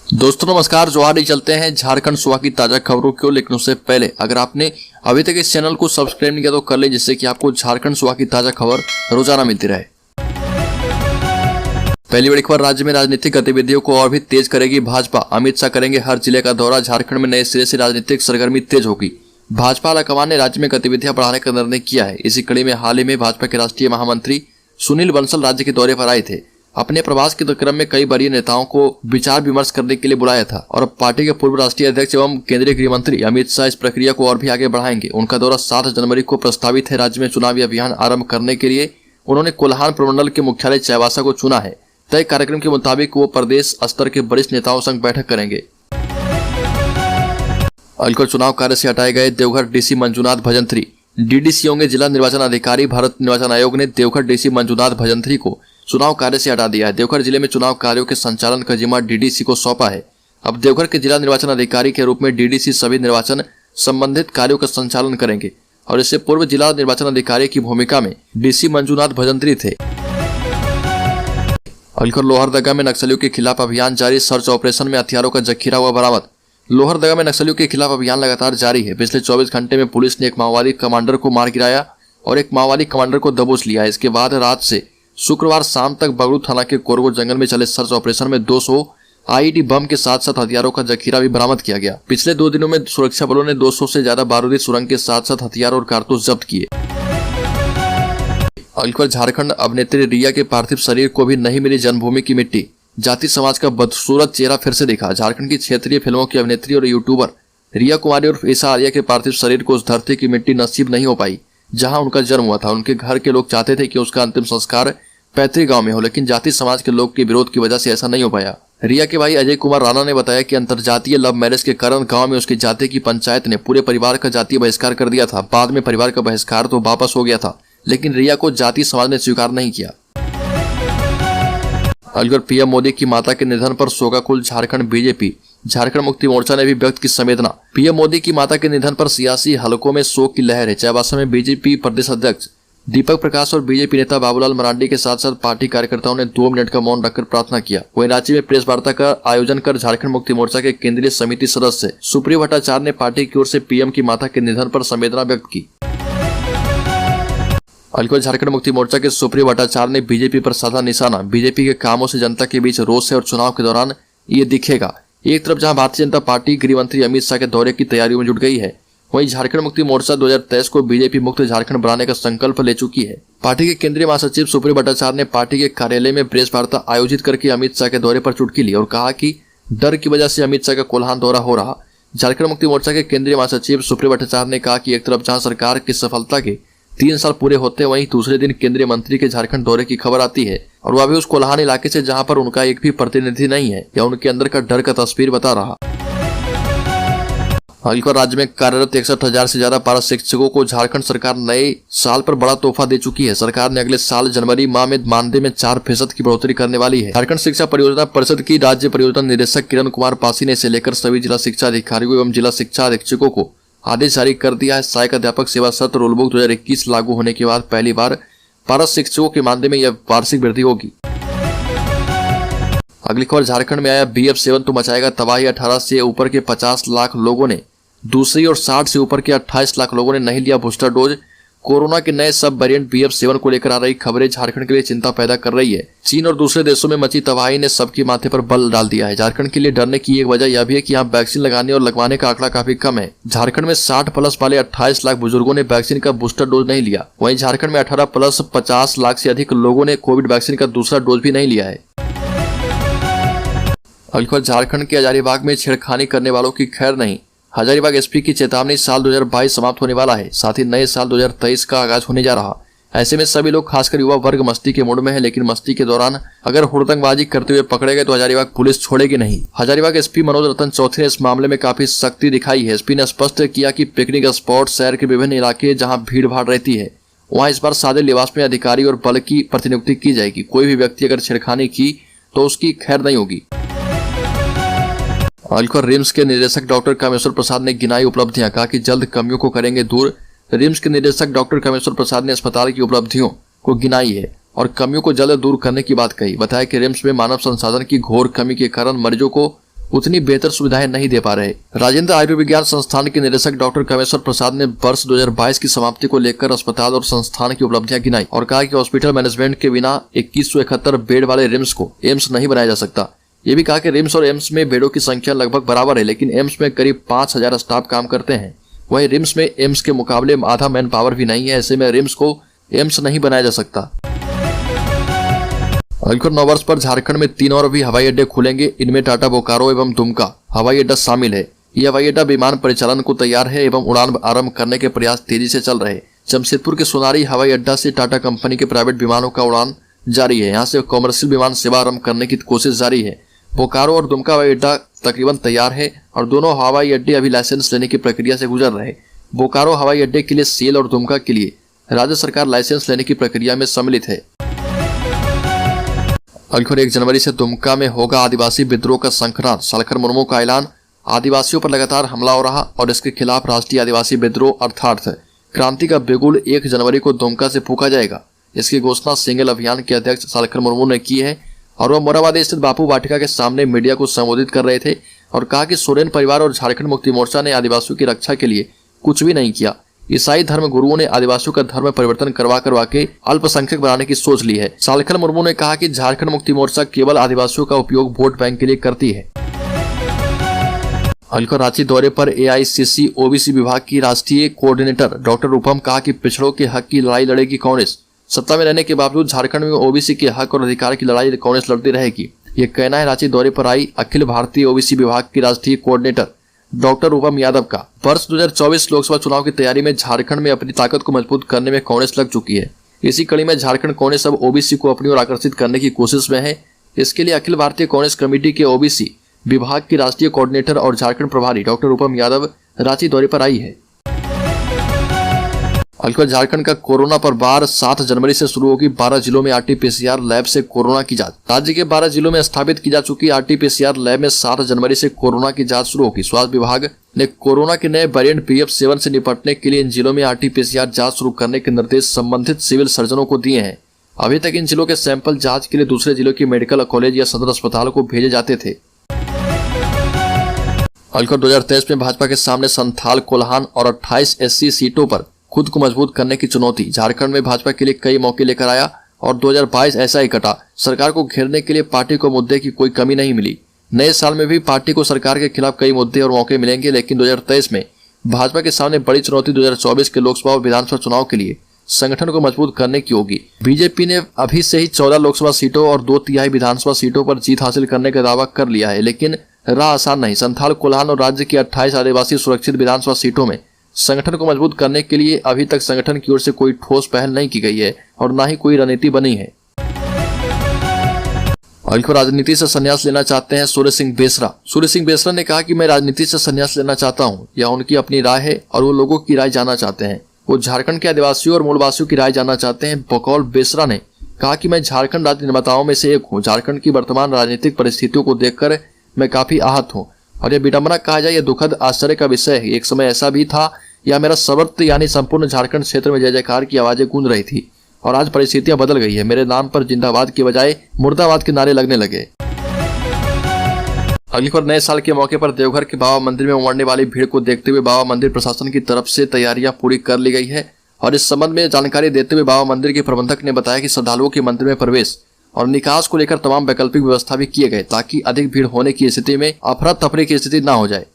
दोस्तों नमस्कार, जोहारी। चलते हैं झारखंड सुबह की ताजा खबरों की ओर, लेकिन उससे पहले अगर आपने अभी तक इस चैनल को सब्सक्राइब नहीं किया तो कर लें, जिससे कि आपको झारखंड सुबह की ताजा खबर रोजाना मिलती रहे। पहली बड़ी खबर, राज्य में राजनीतिक गतिविधियों को और भी तेज करेगी भाजपा। अमित शाह करेंगे हर जिले का दौरा। झारखंड में नए सिरे से राजनीतिक सरगर्मी तेज होगी। भाजपा हाईकमान ने राज्य में गतिविधियां बढ़ाने का निर्णय किया है। इसी कड़ी में हाल ही में भाजपा के राष्ट्रीय महामंत्री सुनील बंसल राज्य के दौरे पर आए थे। अपने प्रवास के क्रम में कई वरीय नेताओं को विचार विमर्श करने के लिए बुलाया था और पार्टी के पूर्व राष्ट्रीय अध्यक्ष एवं केंद्रीय गृह मंत्री अमित शाह इस प्रक्रिया को और भी आगे बढ़ाएंगे। उनका दौरा 7 जनवरी को प्रस्तावित है। राज्य में चुनावी अभियान आरंभ करने के लिए उन्होंने कोल्हान प्रमंडल के मुख्यालय चाईबासा को चुना है। तय कार्यक्रम के मुताबिक वो प्रदेश स्तर के वरिष्ठ नेताओं संग बैठक करेंगे। अलकर चुनाव कार्य से हटाए गए देवघर डीसी मंजुनाथ भजंत्री। डीडीसी होंगे जिला निर्वाचन अधिकारी। भारत निर्वाचन आयोग ने देवघर डीसी मंजुनाथ भजंत्री को चुनाव कार्य से हटा दिया है। देवघर जिले में चुनाव कार्यों के संचालन का जिम्मा डीडीसी को सौंपा है। अब देवघर के जिला निर्वाचन अधिकारी के रूप में डीडीसी सभी निर्वाचन संबंधित कार्यों का संचालन करेंगे और इससे पूर्व जिला निर्वाचन अधिकारी की भूमिका में डीसी मंजुनाथ भजंत्री थे। अलकर लोहरदगा में नक्सलियों के खिलाफ अभियान जारी। सर्च ऑपरेशन में हथियारों का जखीरा हुआ बरामद। लोहरदगा में नक्सलियों के खिलाफ अभियान लगातार जारी है। पिछले 24 घंटे में पुलिस ने एक माओवादी कमांडर को मार गिराया और एक माओवादी कमांडर को दबोच लिया। इसके बाद रात से शुक्रवार शाम तक बगरू थाना के कोरगो जंगल में चले सर्च ऑपरेशन में 200 आईईडी बम के साथ साथ हथियारों का जखीरा भी बरामद किया गया। पिछले 2 दिनों में सुरक्षा बलों ने 200 से ज्यादा बारूदी सुरंग के साथ साथ हथियार और कारतूस जब्त किए। अलकर झारखंड अभिनेत्री रिया के पार्थिव शरीर को भी नहीं मिली जन्मभूमि की मिट्टी। जाति समाज का बदसूरत चेहरा फिर से दिखा। झारखंड की क्षेत्रीय फिल्मों की अभिनेत्री और यूट्यूबर रिया कुमारी और ईसा आर्या के पार्थिव शरीर को उस धरती की मिट्टी नसीब नहीं हो पाई जहां उनका जन्म हुआ था। उनके घर के लोग चाहते थे कि उसका अंतिम संस्कार पैतृक गांव में हो, लेकिन जाति समाज के लोग के विरोध की वजह से ऐसा नहीं हो पाया। रिया के भाई अजय कुमार राणा ने बताया कि अंतरजातीय लव मैरिज के कारण गांव में उसकी जाति की पंचायत ने पूरे परिवार का जातीय बहिष्कार कर दिया था। बाद में परिवार का बहिष्कार तो वापस हो गया था, लेकिन रिया को जाति समाज ने स्वीकार नहीं किया। अलगर पीएम मोदी की माता के निधन पर शोकाकुल झारखंड बीजेपी। झारखंड मुक्ति मोर्चा ने भी व्यक्त की संवेदना। पीएम मोदी की माता के निधन पर सियासी हलकों में शोक की लहर है। चाईबासा में बीजेपी प्रदेश अध्यक्ष दीपक प्रकाश और बीजेपी नेता बाबूलाल मरांडी के साथ साथ पार्टी कार्यकर्ताओं ने 2 मिनट का मौन रखकर प्रार्थना किया। वहीं रांची में प्रेस वार्ता का आयोजन कर झारखंड मुक्ति मोर्चा के केंद्रीय समिति सदस्य सुप्रिया भट्टाचार्य ने पार्टी की ओर से पीएम की माता के निधन पर संवेदना व्यक्त की। अलकर झारखंड मुक्ति मोर्चा के सुप्रिया भट्टाचार्य ने बीजेपी पर साधा निशाना। बीजेपी के कामों से जनता के बीच रोष है और चुनाव के दौरान ये दिखेगा। एक तरफ जहां भारतीय जनता पार्टी गृह मंत्री अमित शाह के दौरे की तैयारियों में जुट गई है, वहीं झारखंड मुक्ति मोर्चा 2023 को बीजेपी मुक्त झारखंड बनाने का संकल्प ले चुकी है। पार्टी के केंद्रीय महासचिव सुप्रिया भट्टाचार्य ने पार्टी के कार्यालय में प्रेस वार्ता आयोजित करके अमित शाह के दौरे पर चुटकी ली और कहा कि डर की वजह से अमित शाह का कोल्हान दौरा हो रहा। झारखंड मुक्ति मोर्चा के केंद्रीय महासचिव सुप्रिया भट्टाचार्य ने कहा कि एक तरफ जहां सरकार की सफलता के 3 साल पूरे होते हैं, वहीं दूसरे दिन केंद्रीय मंत्री के झारखंड दौरे की खबर आती है और वह भी उस कोल्हान इलाके से जहां पर उनका एक भी प्रतिनिधि नहीं है या उनके अंदर का डर का तस्वीर बता रहा। अलकर राज्य में कार्यरत 61,000 से ज्यादा पारा शिक्षकों को झारखंड सरकार नए साल पर बड़ा तोहफा दे चुकी है। सरकार ने अगले साल जनवरी माह में मानदेय में 4% की बढ़ोतरी करने वाली है। झारखंड शिक्षा परियोजना परिषद की राज्य परियोजना निदेशक किरण कुमार पासी ने इसे लेकर सभी जिला शिक्षा अधिकारियों एवं जिला शिक्षा अधीक्षकों को आदेश जारी कर दिया है। सहायक अध्यापक सेवा सत्र रूलबुक 2021 लागू होने के बाद पहली बार पारा शिक्षकों के मानदेय में यह वार्षिक वृद्धि होगी। अगली खबर, झारखंड में आया BF7 तो मचाएगा तबाही। 18 से ऊपर के 50 लाख लोगों ने दूसरी और 60 से ऊपर के 28 लाख लोगों ने नहीं लिया बूस्टर डोज। कोरोना के नए सब वेरिएंट BF7 को लेकर आ रही खबरें झारखंड के लिए चिंता पैदा कर रही है। चीन और दूसरे देशों में मची तबाही ने सबके माथे पर बल डाल दिया है। झारखंड के लिए डरने की एक वजह यह भी है कि यहाँ वैक्सीन लगाने और लगवाने का आंकड़ा काफी कम है। झारखंड में 60+ वाले 28 लाख बुजुर्गों ने वैक्सीन का बूस्टर डोज नहीं लिया। वहीं झारखंड में 18+ 50 लाख से अधिक लोगों ने कोविड वैक्सीन का दूसरा डोज भी नहीं लिया है। अलकर झारखंड के हजारीबाग में छेड़खानी करने वालों की खैर नहीं। हजारीबाग एसपी की चेतावनी, साल 2022 समाप्त होने वाला है, साथ ही नए साल 2023 का आगाज होने जा रहा। ऐसे में सभी लोग खासकर युवा वर्ग मस्ती के मूड में है, लेकिन मस्ती के दौरान अगर हुड़दंगबाजी करते हुए पकड़े गए तो हजारीबाग पुलिस छोड़ेगी नहीं। हजारीबाग एसपी मनोज रतन चौधरी ने इस मामले में काफी सख्ती दिखाई है। एसपी ने स्पष्ट किया कि पिकनिक स्पॉट शहर के विभिन्न इलाके जहां भीड़ भाड़ रहती है वहां इस बार सादे लिबास में अधिकारी और बल की प्रतिनियुक्ति की जाएगी। कोई भी व्यक्ति अगर छेड़खानी की तो उसकी खैर नहीं होगी। अलकर रिम्स के निदेशक डॉक्टर कामेश्वर प्रसाद ने गिनाई उपलब्धियां, कहा कि जल्द कमियों को करेंगे दूर। रिम्स के निदेशक डॉक्टर कामेश्वर प्रसाद ने अस्पताल की उपलब्धियों को गिनाई है और कमियों को जल्द दूर करने की बात कही। बताया कि रिम्स में मानव संसाधन की घोर कमी के कारण मरीजों को उतनी बेहतर सुविधाएं नहीं दे पा रहे। राजेंद्र आयुर्विज्ञान संस्थान के निदेशक डॉक्टर कामेश्वर प्रसाद ने वर्ष 2022 की समाप्ति को लेकर अस्पताल और संस्थान की उपलब्धियां गिनाई और कहा कि हॉस्पिटल मैनेजमेंट के बिना 2171 बेड वाले रिम्स को एम्स नहीं बनाया जा सकता। ये भी कहा कि रिम्स और एम्स में बेडों की संख्या लगभग बराबर है, लेकिन एम्स में करीब 5000 स्टाफ काम करते हैं। वहीं रिम्स में एम्स के मुकाबले आधा मैन पावर भी नहीं है। ऐसे में रिम्स को एम्स नहीं बनाया जा सकता। अगले 9 वर्ष पर झारखंड में 3 और भी हवाई अड्डे खुलेंगे। इनमें टाटा बोकारो एवं दुमका हवाई अड्डा शामिल है। ये हवाई अड्डा विमान परिचालन को तैयार है एवं उड़ान आरंभ करने के प्रयास तेजी से चल रहे हैं। जमशेदपुर के सोनारी हवाई अड्डा से टाटा कंपनी के प्राइवेट विमानों का उड़ान जारी है। यहाँ से कॉमर्शियल विमान सेवा आरंभ करने की कोशिश जारी है। बोकारो और दुमका हवाई अड्डा तकरीबन तैयार है और दोनों हवाई अड्डे अभी लाइसेंस लेने की प्रक्रिया से गुजर रहे। बोकारो हवाई अड्डे के लिए सेल और दुमका के लिए राज्य सरकार लाइसेंस लेने की प्रक्रिया में सम्मिलित है। अगले 1 जनवरी से दुमका में होगा आदिवासी विद्रोह का संक्रांत। सालखर मुर्मू का ऐलान। आदिवासियों पर लगातार हमला हो रहा और इसके खिलाफ राष्ट्रीय आदिवासी विद्रोह अर्थात क्रांति का बिगुल 1 जनवरी को दुमका से फूंका जाएगा। इसकी घोषणा सिंगल अभियान के अध्यक्ष सालखर मुर्मू ने की है और वह मोराबादी स्थित बापू वाटिका के सामने मीडिया को संबोधित कर रहे थे और कहा कि सोरेन परिवार और झारखंड मुक्ति मोर्चा ने आदिवासियों की रक्षा के लिए कुछ भी नहीं किया। ईसाई धर्म गुरुओं ने आदिवासियों का धर्म परिवर्तन करवा के अल्पसंख्यक बनाने की सोच ली है। सालखर मुर्मू ने कहा कि झारखंड मुक्ति मोर्चा केवल आदिवासियों का उपयोग वोट बैंक के लिए करती है। अगले रांची दौरे पर AICC OBC विभाग की राष्ट्रीय कोऑर्डिनेटर डॉक्टर रूपम कहा कि पिछड़ों के हक की लड़ाई लड़ेगी कांग्रेस। सत्ता में रहने के बावजूद झारखंड में OBC के हक और अधिकार की लड़ाई कांग्रेस लड़ती रहेगी। ये कहना है रांची दौरे पर आई अखिल भारतीय OBC विभाग की राष्ट्रीय कोऑर्डिनेटर डॉक्टर रूपम यादव का। वर्ष 2024 लोकसभा चुनाव की तैयारी में झारखंड में अपनी ताकत को मजबूत करने में कांग्रेस लग चुकी है। इसी कड़ी में झारखंड कांग्रेस अब OBC को अपनी ओर आकर्षित करने की कोशिश में है। इसके लिए अखिल भारतीय कांग्रेस कमेटी के OBC विभाग की राष्ट्रीय कोऑर्डिनेटर और झारखंड प्रभारी डॉक्टर रूपम यादव रांची दौरे पर आई है। अगले झारखंड का कोरोना पर बार 7 जनवरी से शुरू होगी। 12 जिलों में RT-PCR लैब से कोरोना की जांच। राज्य के 12 जिलों में स्थापित की जा चुकी RT-PCR लैब में 7 जनवरी से कोरोना की जांच शुरू होगी। स्वास्थ्य विभाग ने कोरोना के नए वेरिएंट PF7 से निपटने के लिए इन जिलों में RT-PCR जांच शुरू करने के निर्देश संबंधित सिविल सर्जनों को दिए हैं। अभी तक इन जिलों के सैंपल जाँच के लिए दूसरे जिलों के मेडिकल कॉलेज या सदर अस्पताल को भेजे जाते थे। अगले 2023 में भाजपा के सामने संथाल, कोल्हान और 28 SC सीटों पर खुद को मजबूत करने की चुनौती। झारखंड में भाजपा के लिए कई मौके लेकर आया और 2022 ऐसा ही कटा। सरकार को घेरने के लिए पार्टी को मुद्दे की कोई कमी नहीं मिली। नए साल में भी पार्टी को सरकार के खिलाफ कई मुद्दे और मौके मिलेंगे, लेकिन 2023 में भाजपा के सामने बड़ी चुनौती 2024 के लोकसभा और विधानसभा चुनाव के लिए संगठन को मजबूत करने की होगी। बीजेपी ने अभी से ही 14 लोकसभा सीटों और 2/3 विधानसभा सीटों पर जीत हासिल करने का दावा कर लिया है, लेकिन राह आसान नहीं। संथाल, कोल्हान और राज्य की 28 आदिवासी सुरक्षित विधानसभा सीटों में संगठन को मजबूत करने के लिए अभी तक संगठन की ओर से कोई ठोस पहल नहीं की गई है और न ही कोई रणनीति बनी है। अगले राजनीति से संन्यास लेना चाहते हैं सूर्य सिंह बेसरा। सूर्य सिंह बेसरा ने कहा कि मैं राजनीति से संन्यास लेना चाहता हूं। यह उनकी अपनी राय है और वो लोगों की राय जानना चाहते हैं। वो झारखंड के आदिवासियों और मूलवासियों की राय जानना चाहते हैं। बकौल बेसरा ने कहा कि मैं झारखंड राज्य निर्माताओं में से एक हूँ। झारखंड की वर्तमान राजनीतिक परिस्थितियों को देखकर मैं काफी आहत हूँ और यह विडंबना कहा जाए, यह दुखद आश्चर्य का विषय है। एक समय ऐसा भी था या मेरा सर्वत्र यानी संपूर्ण झारखंड क्षेत्र में जय जयकार की आवाजें गूंज रही थी और आज परिस्थितियां बदल गई है। मेरे नाम पर जिंदाबाद की बजाय मुर्दाबाद के नारे लगने लगे। अगली बार नए साल के मौके पर देवघर के बाबा मंदिर में उमड़ने वाली भीड़ को देखते हुए बाबा मंदिर प्रशासन की तरफ से तैयारियां पूरी कर ली गई है और इस संबंध में जानकारी देते हुए बाबा मंदिर के प्रबंधक ने बताया कि श्रद्धालुओं के मंदिर में प्रवेश और निकास को लेकर तमाम वैकल्पिक व्यवस्था भी किए गए ताकि अधिक भीड़ होने की स्थिति में अफरा तफरी की स्थिति न हो जाए।